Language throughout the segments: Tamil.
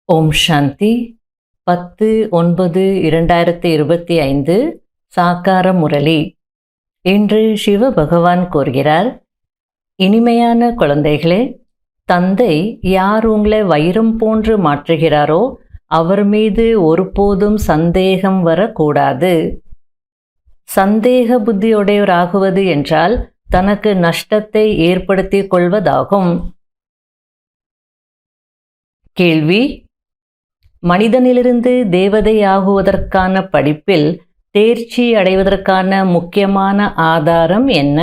ஓம் சாந்தி 10/9/2025 சாக்கார முரளி. இன்று சிவ பகவான் கூறுகிறார், இனிமையான குழந்தைகளே, தந்தை யார் உங்களை வைரம் போன்று மாற்றுகிறாரோ அவர் மீது ஒருபோதும் சந்தேகம் வரக்கூடாது. சந்தேக புத்தியுடையவராகுவது என்றால் தனக்கு நஷ்டத்தை ஏற்படுத்திக் கொள்வதாகும். கேள்வி: மனிதனிலிருந்து தேவதையாகுவதற்கான படிப்பில் தேர்ச்சி அடைவதற்கான முக்கியமான ஆதாரம் என்ன?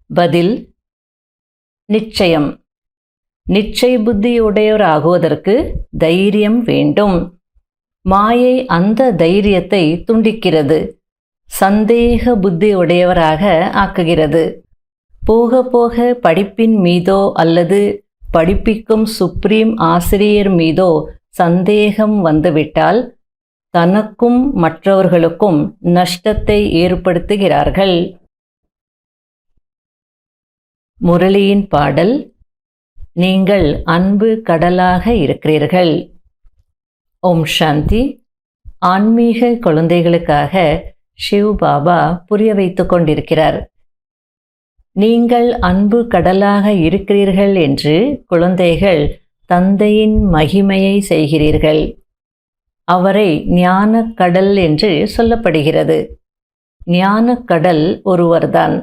பதில்: நிச்சயம். நிச்சய புத்தியுடையவராகுவதற்கு தைரியம் வேண்டும். மாயை அந்த தைரியத்தை துண்டிக்கிறது, சந்தேக புத்தியுடையவராக ஆக்குகிறது. போக போக படிப்பின் மீதோ அல்லது படிப்பிக்கும் சுப்ரீம் ஆசிரியர் மீதோ சந்தேகம் வந்துவிட்டால் தனக்கும் மற்றவர்களுக்கும் நஷ்டத்தை ஏற்படுத்துகிறார்கள். முரளியின் பாடல்: நீங்கள் அன்பு கடலாக இருக்கிறீர்கள். ஓம் சாந்தி. ஆன்மீக குழந்தைகளுக்காக சிவ் பாபா புரிய வைத்துக் கொண்டிருக்கிறார். நீங்கள் அன்பு கடலாக இருக்கிறீர்கள் என்று குழந்தைகள் தந்தையின் மகிமையை செய்கிறீர்கள். அவரை ஞான கடல் என்று சொல்லப்படுகிறது. ஞான கடல் ஒருவர்தான்.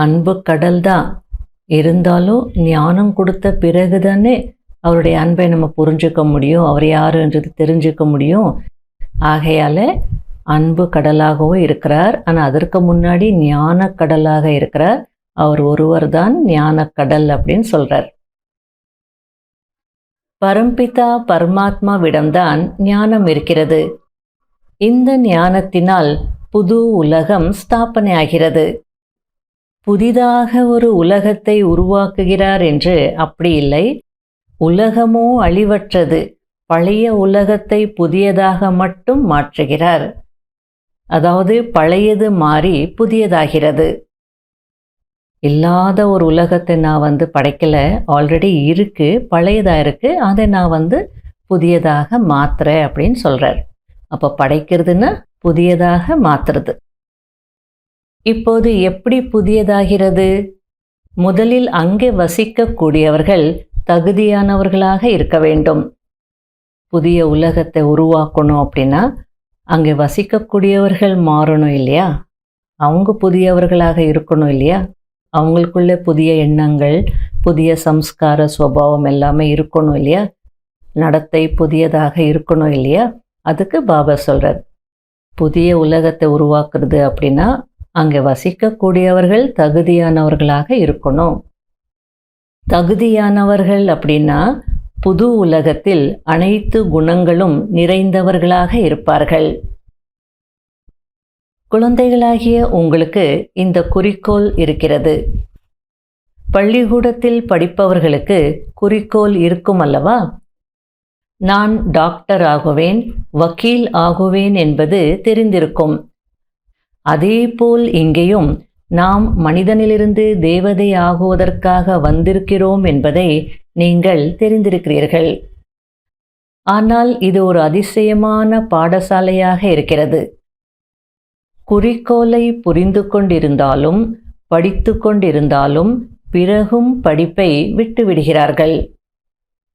அன்பு கடல் தான் இருந்தாலும் ஞானம் கொடுத்த பிறகுதானே அவருடைய அன்பை நம்ம புரிஞ்சுக்க முடியும், அவர் யாருன்றது தெரிஞ்சுக்க முடியும். ஆகையால அன்பு கடலாகவும் இருக்கிறார். ஆனால் அதற்கு முன்னாடி ஞான கடலாக இருக்கிறார். அவர் ஒருவர் தான் ஞான கடல் அப்படின்னு சொல்றார். பரம்பிதா பரமாத்மாவிடம்தான் ஞானம் இருக்கிறது. இந்த ஞானத்தினால் புது உலகம் ஸ்தாபனை ஆகிறது. புதிதாக ஒரு உலகத்தை உருவாக்குகிறார் என்று அப்படி இல்லை. உலகமோ அழிவற்றது. பழைய உலகத்தை புதியதாக மட்டும் மாற்றுகிறார். அதாவது பழையது மாறி புதியதாகிறது. இல்லாத ஒரு உலகத்தை நான் படைக்கல, ஆல்ரெடி இருக்கு, பழையதா இருக்கு, அதை நான் புதியதாக மாத்துறேன் அப்படின்னு சொல்றார். அப்ப படைக்கிறதுன்னா புதியதாக மாத்துறது. இப்போது எப்படி புதியதாகிறது? முதலில் அங்கே வசிக்கக்கூடியவர்கள் தகுதியானவர்களாக இருக்க வேண்டும். புதிய உலகத்தை உருவாக்கணும் அப்படின்னா அங்கே வசிக்கக்கூடியவர்கள் மாறணும் இல்லையா? அவங்க புதியவர்களாக இருக்கணும் இல்லையா? அவங்களுக்குள்ள புதிய எண்ணங்கள், புதிய சம்ஸ்கார சுபாவம் எல்லாமே இருக்கணும் இல்லையா? நடத்தை புதியதாக இருக்கணும் இல்லையா? அதுக்கு பாபா சொல்றார், புதிய உலகத்தை உருவாக்குறது அப்படின்னா அங்கே வசிக்கக்கூடியவர்கள் தகுதியானவர்களாக இருக்கணும். தகுதியானவர்கள் அப்படின்னா புது உலகத்தில் அனைத்து குணங்களும் நிறைந்தவர்களாக இருப்பார்கள். குழந்தைகளாகிய உங்களுக்கு இந்த குறிக்கோள் இருக்கிறது. பள்ளிக்கூடத்தில் படிப்பவர்களுக்கு குறிக்கோள் இருக்கும் அல்லவா? நான் டாக்டர் ஆகுவேன், வக்கீல் ஆகுவேன் என்பது தெரிந்திருக்கும். அதேபோல் இங்கேயும் நாம் மனிதனிலிருந்து தேவதை ஆகுவதற்காக வந்திருக்கிறோம் என்பதை நீங்கள் தெரிந்திருக்கிறீர்கள். ஆனால் இது ஒரு அதிசயமான பாடசாலையாக இருக்கிறது. குறிக்கோளை புரிந்து கொண்டிருந்தாலும் படித்து கொண்டிருந்தாலும் பிறகும் படிப்பை விட்டுவிடுகிறார்கள்.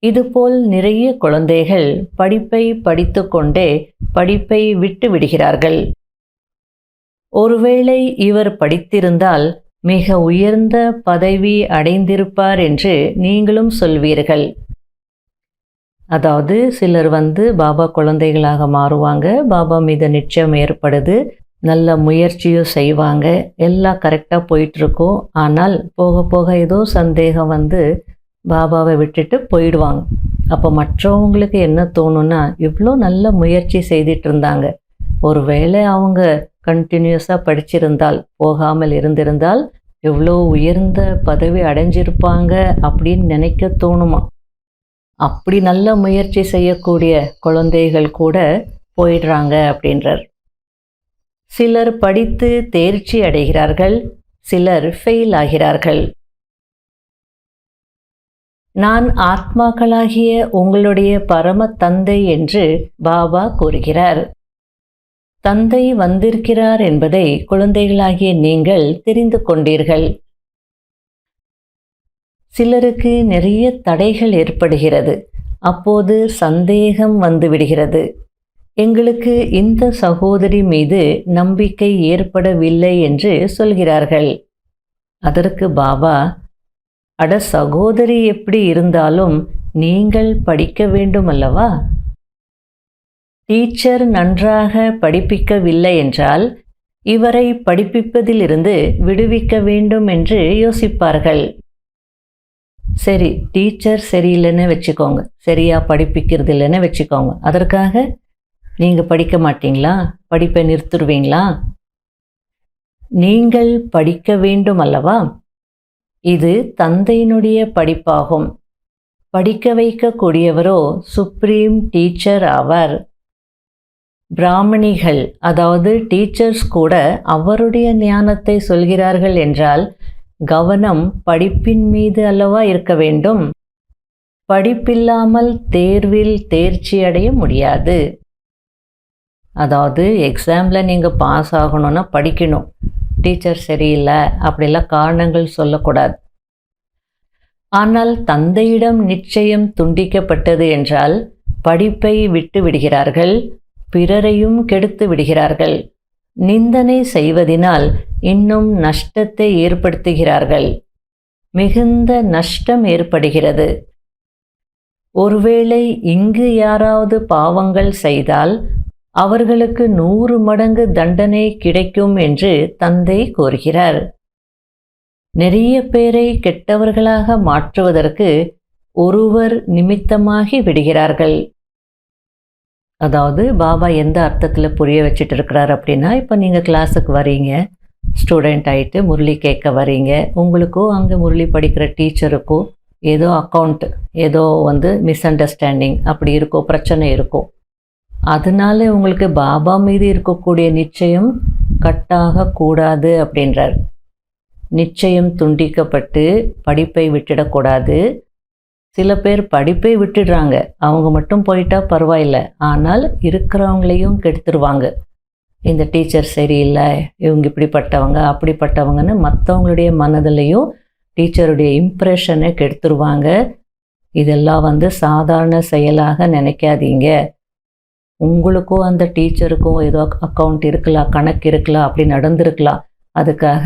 இதுபோல் நிறைய குழந்தைகள் படிப்பை படித்து கொண்டே படிப்பை விட்டு விடுகிறார்கள். ஒருவேளை இவர் படித்திருந்தால் மிக உயர்ந்த பதவி அடைந்திருப்பார் என்று நீங்களும் சொல்வீர்கள். அதாவது சிலர் பாபா குழந்தைகளாக மாறுவாங்க, பாபா மீது நிச்சயம் ஏற்படுது, நல்ல முயற்சியும் செய்வாங்க, எல்லாம் கரெக்டாக போயிட்டுருக்கோம். ஆனால் போக போக ஏதோ சந்தேகம் பாபாவை விட்டுட்டு போயிடுவாங்க. அப்போ மற்றவங்களுக்கு என்ன தோணுன்னா, இவ்வளோ நல்ல முயற்சி செய்துட்டு இருந்தாங்க, ஒருவேளை அவங்க கண்டினியூஸாக படிச்சிருந்தால், போகாமல் இருந்திருந்தால் எவ்வளோ உயர்ந்த பதவி அடைஞ்சிருப்பாங்க அப்படின்னு நினைக்க தோணுமா? அப்படி நல்ல முயற்சி செய்யக்கூடிய குழந்தைகள் கூட போயிடுறாங்க அப்படின்றார். சிலர் படித்து தேர்ச்சி அடைகிறார்கள், சிலர் ஃபெயில் ஆகிறார்கள். நான் ஆத்மாக்களாகிய உங்களுடைய பரம தந்தை என்று பாபா கூறுகிறார். தந்தை வந்திருக்கிறார் என்பதை குழந்தைகளாகிய நீங்கள் தெரிந்து கொண்டீர்கள். சிலருக்கு நிறைய தடைகள் ஏற்படுகிறது. அப்போது சந்தேகம் வந்துவிடுகிறது. எங்களுக்கு இந்த சகோதரி மீது நம்பிக்கை ஏற்படவில்லை என்று சொல்கிறார்கள். அதற்கு பாபா, அட சகோதரி எப்படி இருந்தாலும் நீங்கள் படிக்க வேண்டும் அல்லவா? டீச்சர் நன்றாக படிப்பிக்கவில்லை என்றால் இவரை படிப்பிப்பதிலிருந்து விடுவிக்க வேண்டும் என்று யோசிப்பார்கள். சரி, டீச்சர் சரியில்லைன்னு வச்சுக்கோங்க, சரியா படிப்பிக்கிறது இல்லைன்னு வச்சுக்கோங்க. அதற்காக நீங்கள் படிக்க மாட்டீங்களா? படிப்பை நிறுத்துருவீங்களா? நீங்கள் படிக்க வேண்டும் அல்லவா? இது தந்தையினுடைய படிப்பாகும். படிக்க வைக்கக்கூடியவரோ சுப்ரீம் டீச்சர் ஆவார். பிராமணிகள், அதாவது டீச்சர்ஸ் கூட அவருடைய ஞானத்தை சொல்கிறார்கள் என்றால் கவனம் படிப்பின் மீது அல்லவா இருக்க வேண்டும். படிப்பில்லாமல் தேர்வில் தேர்ச்சி அடைய முடியாது. அதாவது எக்ஸாமில் நீங்கள் பாஸ் ஆகணும்னா படிக்கணும். டீச்சர் சரியில்லை அப்படிலாம் காரணங்கள் சொல்லக்கூடாது. ஆனால் தந்தையிடம் நிச்சயம் துண்டிக்கப்பட்டது என்றால் படிப்பை விட்டு விடுகிறார்கள், பிறரையும் கெடுத்து விடுகிறார்கள். நிந்தனை செய்வதினால் இன்னும் நஷ்டத்தை ஏற்படுத்துகிறார்கள். மிகுந்த நஷ்டம் ஏற்படுகிறது. ஒருவேளை இங்கு யாராவது பாவங்கள் செய்தால் அவர்களுக்கு 100 மடங்கு தண்டனை கிடைக்கும் என்று தந்தை கூறுகிறார். நிறைய பேரை கெட்டவர்களாக மாற்றுவதற்கு ஒருவர் நிமித்தமாகி விடுகிறார்கள். அதாவது பாபா எந்த அர்த்தத்தில் புரிய வச்சுட்டு இருக்கிறார் அப்படின்னா, இப்போ நீங்கள் கிளாஸுக்கு வரீங்க, ஸ்டூடெண்ட் ஆகிட்டு முரளி கேட்க வரீங்க. உங்களுக்கோ அங்கே முரளி படிக்கிற டீச்சருக்கோ ஏதோ அக்கௌண்ட் ஏதோ மிஸ் அண்டர்ஸ்டாண்டிங் அப்படி இருக்கோ, பிரச்சனை இருக்கோ. அதனால உங்களுக்கு பாபா மீது இருக்கக்கூடிய நிச்சயம் கட்டாக கூடாது அப்படின்றார். நிச்சயம் துண்டிக்கப்பட்டு படிப்பை விட்டுடக்கூடாது. சில பேர் படிப்பை விட்டுடுறாங்க, அவங்க மட்டும் போயிட்டா பரவாயில்லை, ஆனால் இருக்கிறவங்களையும் கெடுத்துருவாங்க. இந்த டீச்சர் சரியில்லை, இவங்க இப்படிப்பட்டவங்க அப்படிப்பட்டவங்கன்னு மற்றவங்களுடைய மனதிலையும் டீச்சருடைய இம்ப்ரெஷனை கெடுத்துருவாங்க. இதெல்லாம் சாதாரண செயலாக நினைக்காதீங்க. உங்களுக்கும் அந்த டீச்சருக்கும் ஏதோ அக்கௌண்ட் இருக்கலாம், கணக்கு இருக்கலாம், அப்படி நடந்திருக்கலாம். அதுக்காக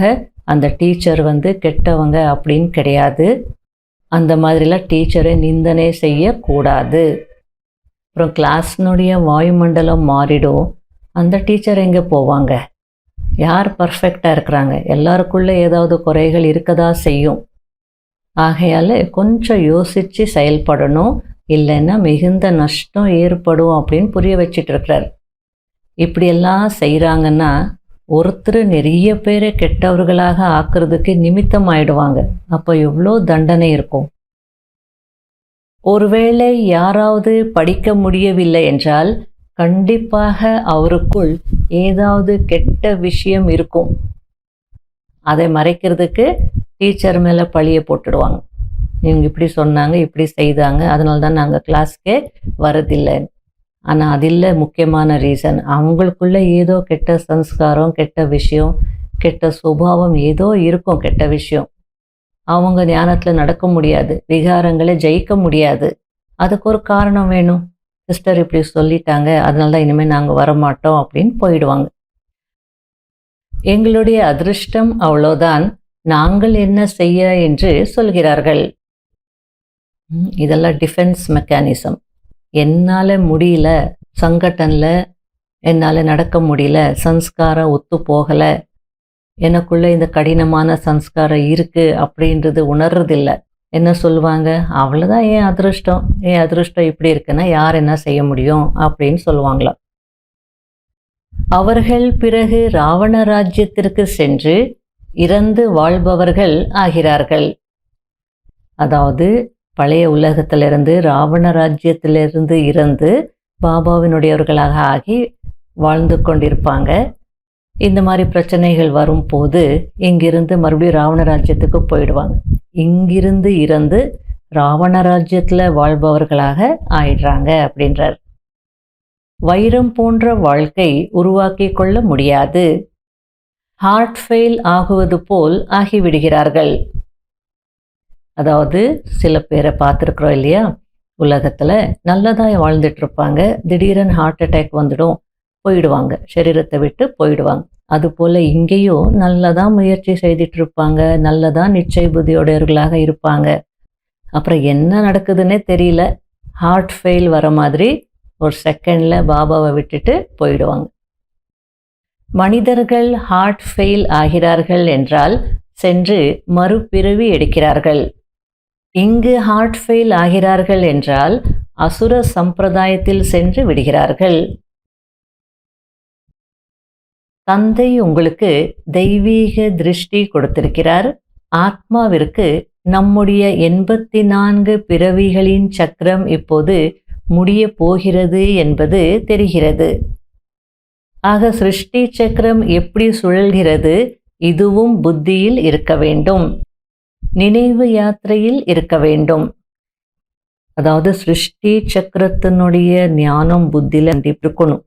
அந்த டீச்சர் கெட்டவங்க அப்படின்னு கிடையாது. அந்த மாதிரிலாம் டீச்சரை நிந்தனை செய்யக்கூடாது. அப்புறம் கிளாஸ்னுடைய வாயுமண்டலம் மாறிடும். அந்த டீச்சர் எங்கே போவாங்க? யார் பர்ஃபெக்டாக இருக்கிறாங்க? எல்லாருக்குள்ளே ஏதாவது குறைகள் இருக்கதா செய்யும். ஆகையால் கொஞ்சம் யோசித்து செயல்படணும், இல்லைன்னா மிகுந்த நஷ்டம் ஏற்படும் அப்படின்னு புரிய வச்சிட்டு இருக்கிறார். இப்படியெல்லாம் செய்கிறாங்கன்னா ஒருத்தர் நிறைய பேரை கெட்டவர்களாக ஆக்குறதுக்கு நிமித்தம் ஆயிடுவாங்க. அப்போ எவ்வளோ தண்டனை இருக்கும். ஒருவேளை யாராவது படிக்க முடியவில்லை என்றால் கண்டிப்பாக அவருக்குள் ஏதாவது கெட்ட விஷயம் இருக்கும். அதை மறைக்கிறதுக்கு டீச்சர் மேலே பழியை போட்டுடுவாங்க. இவங்க இப்படி சொன்னாங்க, இப்படி செய்தாங்க, அதனால தான் நாங்கள் கிளாஸ்க்கே வரதில்லை. ஆனால் அது இல்லை முக்கியமான ரீசன். அவங்களுக்குள்ளே ஏதோ கெட்ட சம்ஸ்காரம், கெட்ட விஷயம், கெட்ட சுபாவம் ஏதோ இருக்கும். கெட்ட விஷயம் அவங்க ஞானத்தில் நடக்க முடியாது, விகாரங்களை ஜெயிக்க முடியாது. அதுக்கு ஒரு காரணம் வேணும். சிஸ்டர் இப்படி சொல்லிட்டாங்க, அதனால தான் இனிமேல் நாங்கள் வரமாட்டோம் அப்படின்னு போயிடுவாங்க. எங்களுடைய அதிர்ஷ்டம் அவ்வளோதான், நாங்கள் என்ன செய்ய என்று சொல்கிறார்கள். இதெல்லாம் டிஃபென்ஸ் மெக்கானிசம். என்னால் முடியல, சங்கட்டனில் என்னால் நடக்க முடியல, சன்ஸ்காரம் ஒத்து போகலை, எனக்குள்ளே இந்த கடினமான சன்ஸ்காரம் இருக்குது அப்படின்றது உணர்றதில்லை. என்ன சொல்லுவாங்க? அவ்வளோதான், என் அதிர்ஷ்டம் இப்படி இருக்குன்னா யார் என்ன செய்ய முடியும் அப்படின்னு சொல்லுவாங்களா. அவர்கள் பிறகு ராவண ராஜ்யத்திற்கு சென்று இறந்து வாழ்பவர்கள் ஆகிறார்கள். அதாவது பழைய உலகத்திலிருந்து ராவண ராஜ்யத்திலிருந்து இறந்து பாபாவினுடையவர்களாக ஆகி வாழ்ந்து கொண்டிருப்பாங்க. இந்த மாதிரி பிரச்சனைகள் வரும்போது இங்கிருந்து மறுபடியும் ராவண ராஜ்யத்துக்கு போயிடுவாங்க. இங்கிருந்து இறந்து ராவண ராஜ்யத்தில் வாழ்பவர்களாக ஆயிடுறாங்க அப்படின்றார். வைரம் போன்ற வாழ்க்கை உருவாக்கி கொள்ள முடியாது. ஹார்ட் ஃபெயில் ஆகுவது போல் ஆகிவிடுகிறார்கள். அதாவது சில பேரை பார்த்துருக்குறோம் இல்லையா, உலகத்தில் நல்லதாக வாழ்ந்துட்டு இருப்பாங்க, திடீரென ஹார்ட் அட்டாக் வந்துடும், போயிடுவாங்க, சரீரத்தை விட்டு போயிடுவாங்க. அதுபோல் இங்கேயும் நல்லதாக முயற்சி செய்துட்டு இருப்பாங்க, நல்லதாக நிச்சய புத்தியோடையவர்களாக இருப்பாங்க. அப்புறம் என்ன நடக்குதுன்னே தெரியல, ஹார்ட் ஃபெயில் வர மாதிரி ஒரு செகண்டில் பாபாவை விட்டுட்டு போயிடுவாங்க. மனிதர்கள் ஹார்ட் ஃபெயில் ஆகிறார்கள் என்றால் சென்று மறுபிறவி எடுக்கிறார்கள். இங்கு ஹார்ட் ஃபெயில் ஆகிறார்கள் என்றால் அசுர சம்பிரதாயத்தில் சென்று விடுகிறார்கள். தந்தை உங்களுக்கு தெய்வீக திருஷ்டி கொடுத்திருக்கிறார். ஆத்மாவிற்கு நம்முடைய 84 பிறவிகளின் சக்கரம் இப்போது முடிய போகிறது என்பது தெரிகிறது. ஆக சிருஷ்டி சக்கரம் எப்படி சுழல்கிறது, இதுவும் புத்தியில் இருக்க வேண்டும், நினைவு யாத்திரையில் இருக்க வேண்டும். அதாவது சிருஷ்டி சக்கரத்தினுடைய ஞானம் புத்தியில் இருக்கணும்.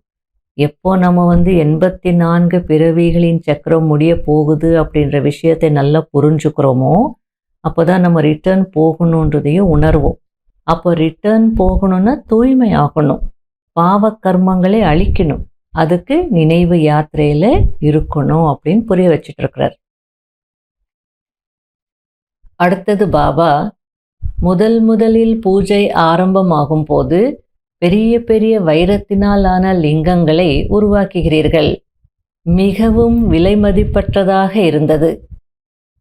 எப்போ நம்ம 84 பிறவிகளின் சக்கரம் முடிய போகுது அப்படின்ற விஷயத்தை நல்லா புரிஞ்சுக்கிறோமோ அப்போ தான் நம்ம ரிட்டர்ன் போகணுன்றதையும் உணர்வோம். அப்போ ரிட்டர்ன் போகணும்னா தூய்மை ஆகணும், பாவ கர்மங்களை அழிக்கணும், அதுக்கு நினைவு யாத்திரையில் இருக்கணும் அப்படின்னு புரிய வச்சுட்டு இருக்கிறார். அடுத்தது பாபா முதலில் பூஜை ஆரம்பமாகும் போது பெரிய பெரிய வைரத்தினாலான லிங்கங்களை உருவாக்குகிறீர்கள். மிகவும் விலைமதிப்பற்றதாக இருந்தது.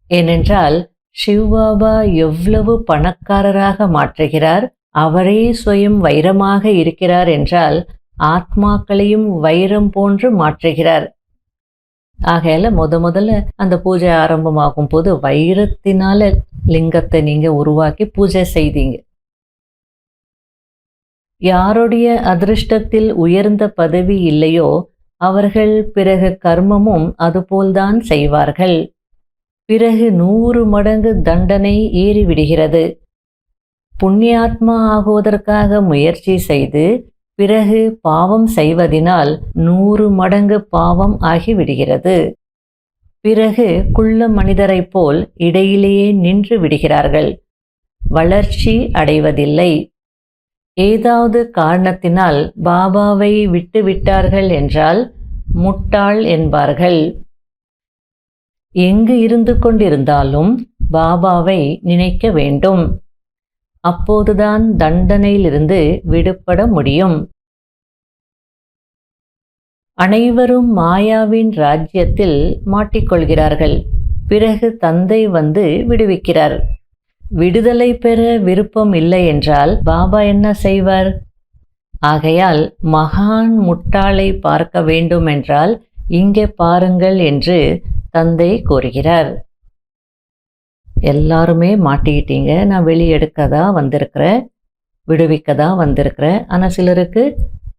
ஏனென்றால் சிவபாபா எவ்வளவு பணக்காரராக மாற்றுகிறார், அவரே சுயம் வைரமாக இருக்கிறார் என்றால் ஆத்மாக்களையும் வைரம் போன்று மாற்றுகிறார். ஆகையால முதல்ல அந்த பூஜை ஆரம்பமாகும் போது வைரத்தினால லிங்கத்தை நீங்க உருவாக்கி பூஜை செய்தீங்க. யாருடைய அதிருஷ்டத்தில் உயர்ந்த பதவி இல்லையோ அவர்கள் பிறகு கர்மமும் அதுபோல்தான் செய்வார்கள். பிறகு 100 மடங்கு தண்டனை ஏறிவிடுகிறது. புண்ணியாத்மா ஆகுவதற்காக முயற்சி செய்து பிறகு பாவம் செய்வதினால் 100 மடங்கு பாவம் ஆகிவிடுகிறது. பிறகு குள்ள மனிதரைப் போல் இடையிலேயே நின்று விடுகிறார்கள், வளர்ச்சி அடைவதில்லை. ஏதாவது காரணத்தினால் பாபாவை விட்டுவிட்டார்கள் என்றால் முட்டாள் என்பார்கள். எங்கு இருந்து கொண்டிருந்தாலும் பாபாவை நினைக்க வேண்டும். அப்போதுதான் தண்டனையிலிருந்து விடுபட முடியும். அனைவரும் மாயாவின் ராஜ்யத்தில் மாட்டிக்கொள்கிறார்கள். பிறகு தந்தை விடுவிக்கிறார். விடுதலை பெற விருப்பம் இல்லை என்றால் பாபா என்ன செய்வார்? ஆகையால் மகான் முட்டாளை பார்க்க வேண்டும் என்றால் இங்கே பாருங்கள் என்று தந்தை கூறுகிறார். எல்லாருமே மாட்டிக்கிட்டீங்க, நான் வெளியெடுக்கதா வந்திருக்கிறேன், விடுவிக்கதா வந்திருக்கிறேன். ஆனால் சிலருக்கு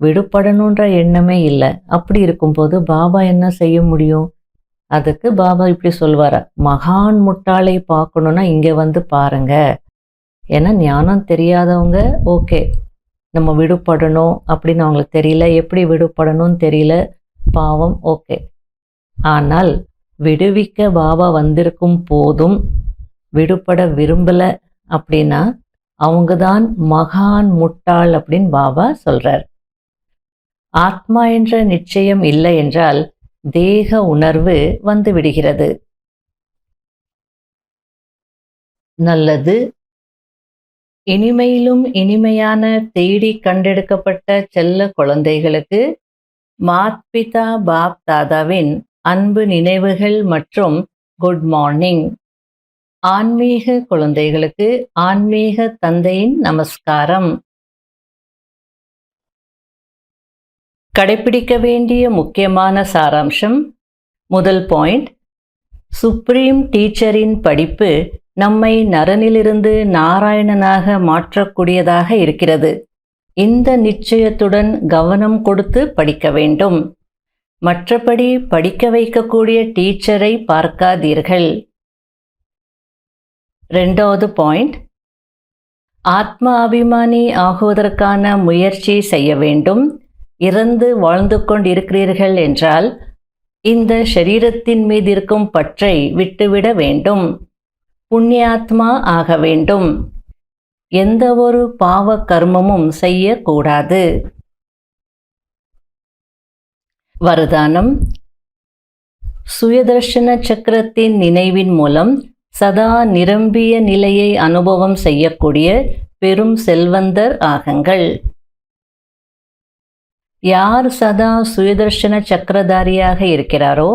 விடுபடணுன்ற எண்ணமே இல்லை. அப்படி இருக்கும்போது பாபா என்ன செய்ய முடியும்? அதுக்கு பாபா இப்படி சொல்வாரா, மகான் முட்டாளை பார்க்கணுன்னா இங்கே பாருங்க. ஏன்னா ஞானம் தெரியாதவங்க ஓகே நம்ம விடுபடணும் அப்படின்னு அவங்களுக்கு தெரியல, எப்படி விடுபடணும்னு தெரியல, பாவம் ஓகே. ஆனால் விடுவிக்க பாபா வந்திருக்கும் போதும் விடுபட விரும்பலை அப்படின்னா அவங்க தான் மகான் முட்டாள் அப்படின்னு பாபா சொல்றார். ஆத்மா என்ற நிச்சயம் இல்லை என்றால் தேக உணர்வு விடுகிறது. நல்லது. இனிமையிலும் இனிமையான தேடி கண்டெடுக்கப்பட்ட செல்ல குழந்தைகளுக்கு மாத்பிதா பாப் தாதாவின் அன்பு நினைவுகள் மற்றும் குட் மார்னிங். ஆன்மீக குழந்தைகளுக்கு ஆன்மீக தந்தையின் நமஸ்காரம். கடைபிடிக்க வேண்டிய முக்கியமான சாராம்சம். முதல் பாயிண்ட், சுப்ரீம் டீச்சரின் படிப்பு நம்மை நரனிலிருந்து நாராயணனாக மாற்றக்கூடியதாக இருக்கிறது. இந்த நிச்சயத்துடன் கவனம் கொடுத்து படிக்க வேண்டும். மற்றபடி படிக்க வைக்கக்கூடிய டீச்சரை பார்க்காதீர்கள். 2வது பாயிண்ட், ஆத்ம அபிமானி ஆகுவதற்கான முயற்சி செய்ய வேண்டும். இறந்து வாழ்ந்து கொண்டிருக்கிறீர்கள் என்றால் இந்த ஷரீரத்தின் மீது இருக்கும் பற்றை விட்டுவிட வேண்டும். புண்ணியாத்மா ஆக வேண்டும். எந்த ஒரு பாவ கர்மமும் செய்யக்கூடாது. வரதானம். சுயதர்ஷன சக்கரத்தின் நினைவின் மூலம் சதா நிரம்பிய நிலையை அனுபவம் செய்யக்கூடிய பெரும் செல்வந்தர் ஆகுங்கள். யார் சதா சுயதர்ஷன சக்கரதாரியாக இருக்கிறாரோ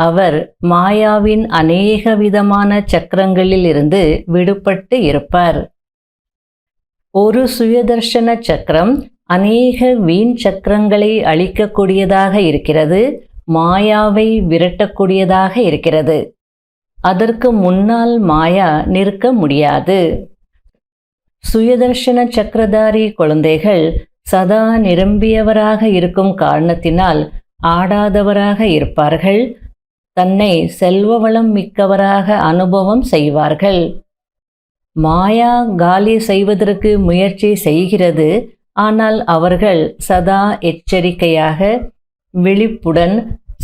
அவர் மாயாவின் அநேக விதமான சக்கரங்களில் இருந்து விடுபட்டு இருப்பார். ஒரு சுயதர்ஷன சக்கரம் அநேக வீண் சக்கரங்களை அழிக்கக்கூடியதாக இருக்கிறது. மாயாவை விரட்டக்கூடியதாக இருக்கிறது. அதற்கு முன்னால் மாயா நிற்க முடியாது. சுயதர்ஷன சக்கரதாரி குழந்தைகள் சதா நிரம்பியவராக இருக்கும் காரணத்தினால் ஆடாதவராக இருப்பார்கள். தன்னை செல்வ வளம் மிக்கவராக அனுபவம் செய்வார்கள். மாயா காலி செய்வதற்கு முயற்சி செய்கிறது. ஆனால் அவர்கள் சதா எச்சரிக்கையாக விழிப்புடன்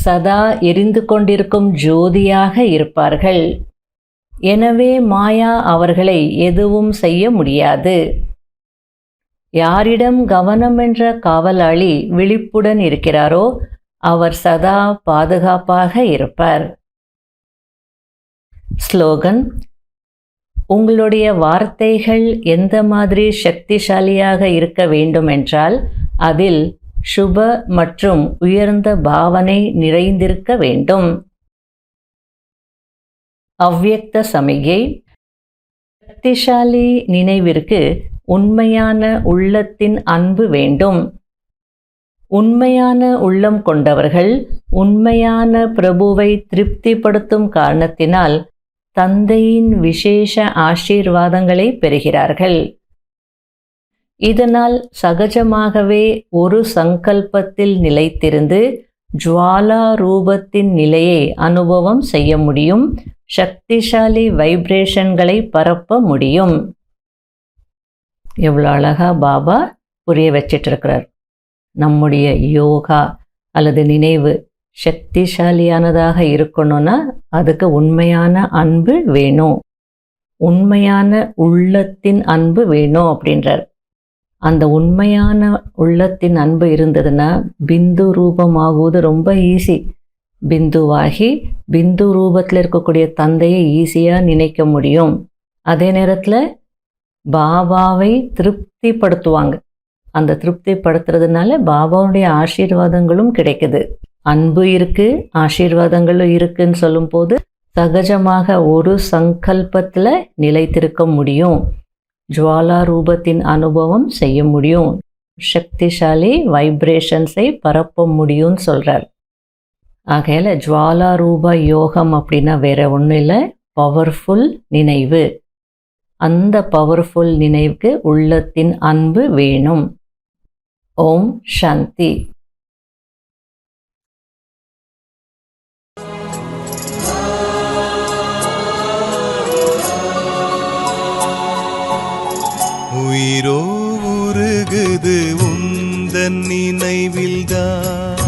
சதா எரிந்து கொண்டிருக்கும் ஜோதியாக இருப்பார்கள். எனவே மாயா அவர்களை எதுவும் செய்ய முடியாது. யாரிடம் கவனம் என்ற காவலாளி விழிப்புடன் இருக்கிறாரோ அவர் சதா பாதுகாப்பாக இருப்பார். ஸ்லோகன். உங்களுடைய வார்த்தைகள் எந்த மாதிரி சக்திசாலியாக இருக்க வேண்டும் என்றால் அதில் சுப மற்றும் உயர்ந்த பாவனை நிறைந்திருக்க வேண்டும். அவ்யக்த சமிகை. சக்திசாலி நினைவிற்கு உண்மையான உள்ளத்தின் அன்பு வேண்டும். உண்மையான உள்ளம் கொண்டவர்கள் உண்மையான பிரபுவை திருப்திப்படுத்தும் காரணத்தினால் தந்தையின் விசேஷ ஆசீர்வாதங்களை பெறுகிறார்கள். இதனால் சகஜமாகவே ஒரு சங்கல்பத்தில் நிலைத்திருந்து ஜுவாலா ரூபத்தின் நிலையை அனுபவம் செய்ய முடியும். சக்திசாலி வைப்ரேஷன்களை பரப்ப முடியும். எவ்வளோ அழகா பாபா புரிய வச்சிட்டு இருக்கிறார். நம்முடைய யோகா அல்லது நினைவு சக்திசாலியானதாக இருக்கணும்னா அதுக்கு உண்மையான அன்பு வேணும். உண்மையான உள்ளத்தின் அன்பு வேணும் அப்படின்றார். அந்த உண்மையான உள்ளத்தின் அன்பு இருந்ததுன்னா பிந்து ரூபமாகுவது ரொம்ப ஈஸி. பிந்துவாகி பிந்து ரூபத்தில் இருக்கக்கூடிய தந்தையை ஈஸியாக நினைக்க முடியும். அதே நேரத்தில் பாபாவை திருப்திப்படுத்துவாங்க. அந்த திருப்திப்படுத்துறதுனால பாபாவுடைய ஆசீர்வாதங்களும் கிடைக்குது. அன்பு இருக்கு, ஆசீர்வாதங்களும் இருக்குன்னு சொல்லும்போது சகஜமாக ஒரு சங்கல்பத்தில் நிலைத்திருக்க முடியும். ஜுவாலா ரூபத்தின் அனுபவம் செய்ய முடியும். சக்திசாலி வைப்ரேஷன்ஸை பரப்ப முடியும்னு சொல்கிறார். ஆகையால் ஜுவாலா ரூப யோகம் அப்படின்னா வேற ஒன்றும் இல்லை, பவர்ஃபுல் நினைவு. அந்த பவர்ஃபுல் நினைவுக்கு உள்ளத்தின் அன்பு வேணும். ஓம் சாந்தி. உயிரோ உருகுது உந்தன் நினைவில்தான்.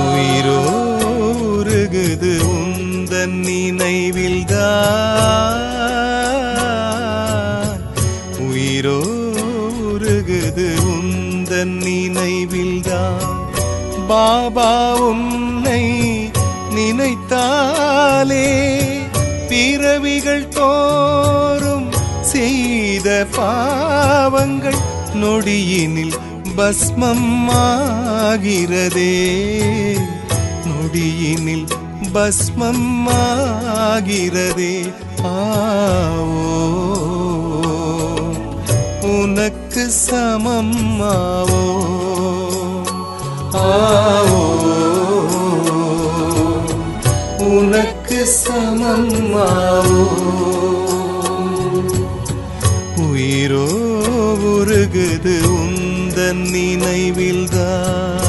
உயிரோ உருகுது உந்தன் நினைவில்தான். உயிரோ உருகுது உந்தன் நினைவில்தான். பாபா உன்னை நினைத்தாலே பிறவிகள் தோறும் செய்த பாவங்கள் நொடியினில் பஸ்மம் ஆகிறதே. நொடியினில் பஸ்மம் ஆகிறதே. ஆவோ உனக்கு சமம் ஆவோ. ஆவோ உனக்கு சமமாவோ. உயிரோ உருகுது உந்தன் நினைவில்தான்.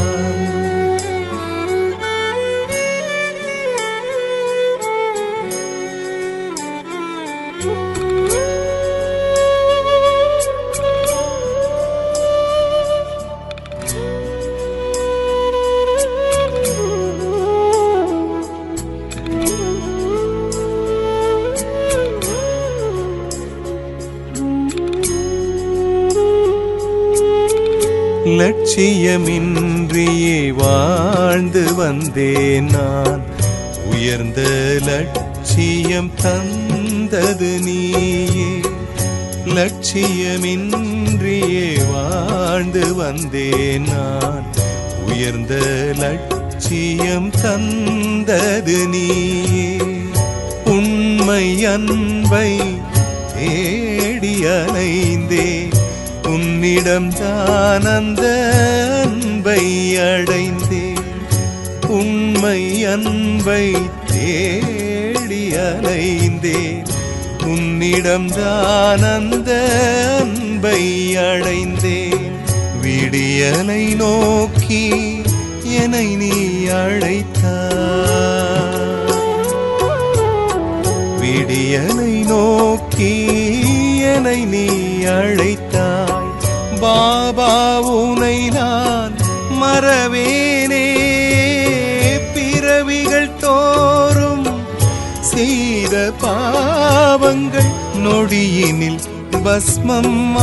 லட்சியமின்றியே வாழ்ந்து வந்தேன் நான். உயர்ந்த லட்சியம் தந்தது நீயே. லட்சியமின்றியே வாழ்ந்து வந்தேன் நான். உயர்ந்த லட்சியம் தந்தது நீயே. உண்மை அன்பை தேடி அலைந்தேன். உன்னிடம் தான் அந்த அன்பை அடைந்தேன். உண்மை அன்பை தேடி அலைந்தேன். உன்னிடம் தான் அந்த அன்பை அடைந்தேன். விடியலை நோக்கி என்னை நீ அழைத்தாய். விடியலை நோக்கி என்னை நீ அழைத்தாய். பாபா உனை நான் மறவேனே. பிறவிகள் தோறும் செய்த பாவங்கள் நொடியினில் பஸ்மம்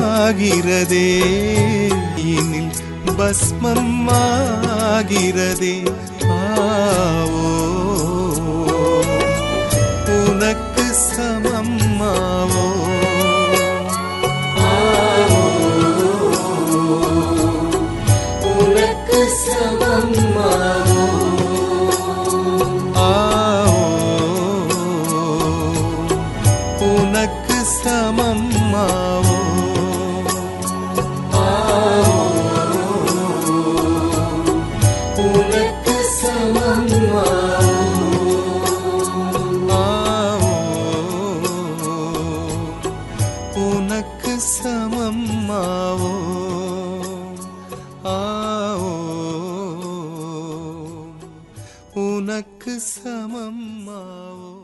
ஆகிறதே. இனில் பஸ்மம் ஆகிறதே. ஆவோ உனக்கு சமம் ஆவோ. உனக்கு சமம் ஆவோ. உனக்கு சமம் ஆவோ. உனக்கு சமம் உனக்கு சமம் ஆவோ. உனக்கு சமம் ஆவோ.